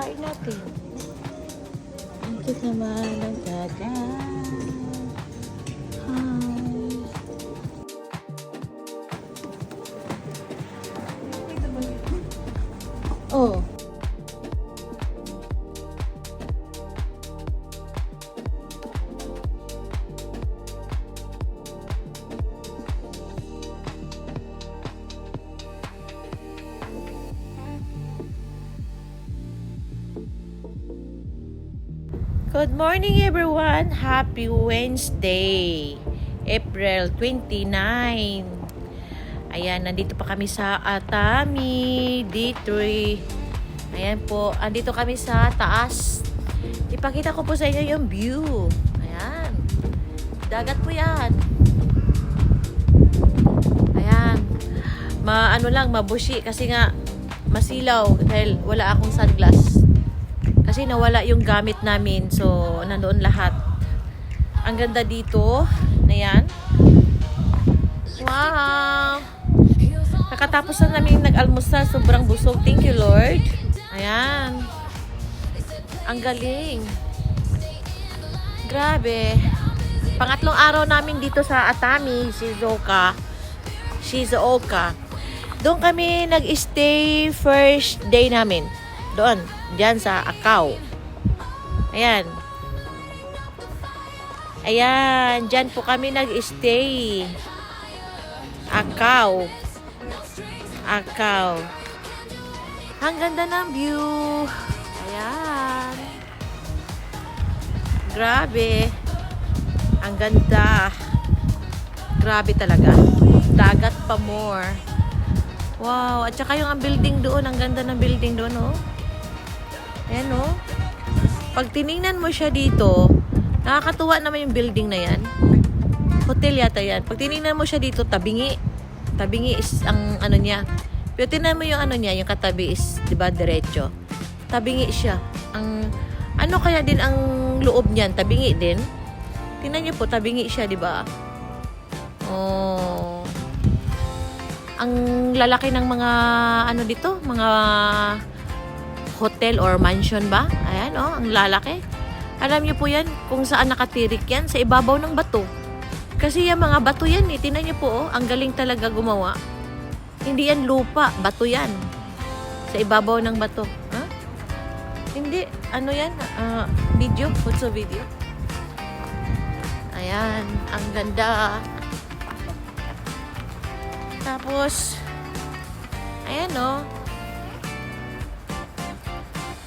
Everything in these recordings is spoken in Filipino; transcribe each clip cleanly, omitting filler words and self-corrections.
Kain natin. Ang cute naman ng dagat. Hi. Oh. Good morning everyone! Happy Wednesday! April 29. Ayan, nandito pa kami sa Atami D3. Ayan po, andito kami sa taas. Ipakita ko po sa inyo yung view. Ayan. Dagat po yan. Ayan. Ano lang, mabushi kasi nga masilaw dahil wala akong sunglass. Kasi nawala yung gamit namin. So, nandoon lahat. Ang ganda dito. Ayan. Wow! Kakatapos na namin nag-almusal. Sobrang busog. Thank you, Lord. Ayan. Ang galing. Grabe. Pangatlong araw namin dito sa Atami, Shizuoka. Doon kami nag-stay first day namin. Doon. Diyan sa Akao. Ayan. Ayan. Diyan po kami nag-stay. Akao. Ang ganda ng view. Ayan. Grabe. Ang ganda. Grabe talaga. Dagat pa more. Wow. At saka yung building doon. Ang ganda ng building doon, oh. Ayan, oh. Pag tiningnan mo siya dito, nakakatuwa naman yung building na yan. Hotel yata yan. Pag tiningnan mo siya dito, tabingi. Tabingi is ang ano niya. Pero tingnan mo yung ano niya, yung katabi is, di ba, diretso. Tabingi siya. Ano kaya din ang loob niyan? Tabingi din. Tingnan niyo po, tabingi siya, di ba? Oh. Ang lalaki ng mga, ano dito, mga hotel or mansion ba? Ayan, oh, ang lalaki. Alam niyo po yan, kung saan nakatirik yan, sa ibabaw ng bato. Kasi yung mga bato yan, eh. Tingnan niyo po, oh, ang galing talaga gumawa. Hindi yan lupa, bato yan. Sa ibabaw ng bato. Huh? Hindi, ano yan? Video, putso video. Ayan, ang ganda. Tapos, ayan, oh.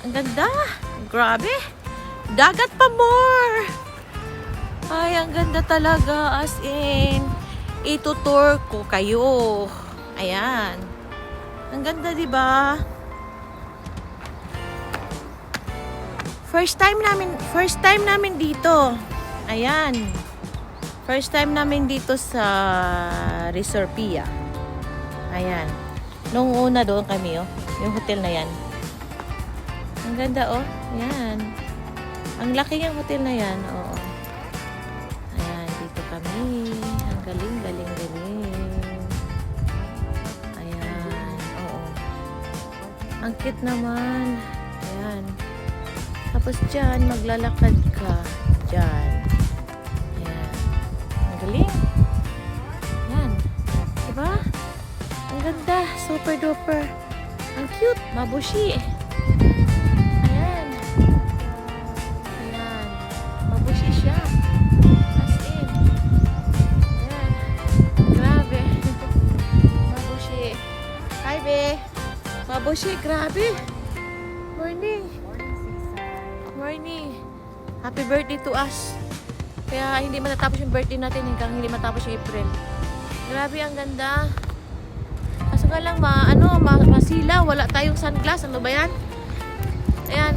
Ang ganda. Grabe. Dagat pa more. Ay, ang ganda talaga. As in, itutour ko kayo. Ayan. Ang ganda, diba? First time namin dito. Ayan. First time namin dito sa Resorpia. Ayan. Nung una doon kami, oh. Yung hotel na yan. Ang ganda, oh. Ayan. Ang laki yung hotel na yan, oo. Ayan, dito kami. Ang galing. Ayan, oo. Ang cute naman. Ayan. Tapos dyan, maglalakad ka. Dyan. Ayan. Ang galing. Ayan. Diba? Ang ganda. Super duper. Ang cute. Mabushi. Mabushi, grabe. Morning. Happy birthday to us. Kaya hindi matatapos yung birthday natin hanggang hindi matapos yung April. Grabe, ang ganda. Kaso nga lang, masila. Wala tayong sunglass. Ano ba yan? Ayan.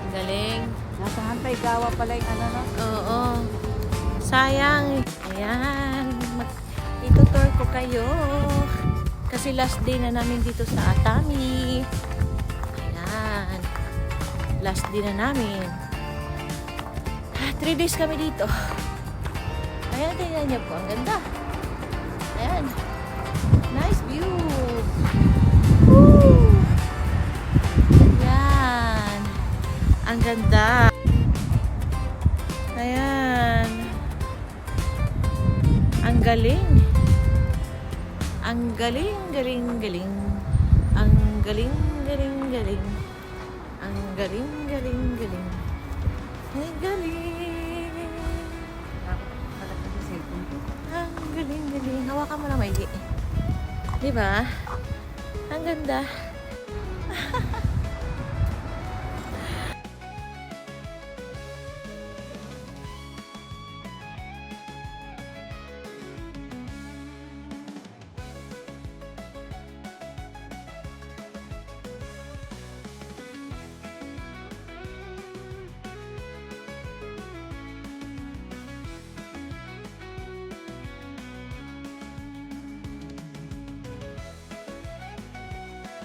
Ang galing. Nasa Hantay Gawa pala yung ano, no? Oo. Sayang. Ayan. Itutour ko kayo. Kasi last day na namin dito sa Atami. Ayan. Last day na namin. 3 days kami dito. Ayan, tingnan niyo po. Ang ganda. Ayan. Nice view. Woo! Ang ganda. Ayan. Ang galing. Ang galing, galing, galing. Ang galing, galing, galing. Ang galing, galing, galing. Ang galing. Ang galing, galing. Hawakan mo na, Maigi. Diba? Ang ganda.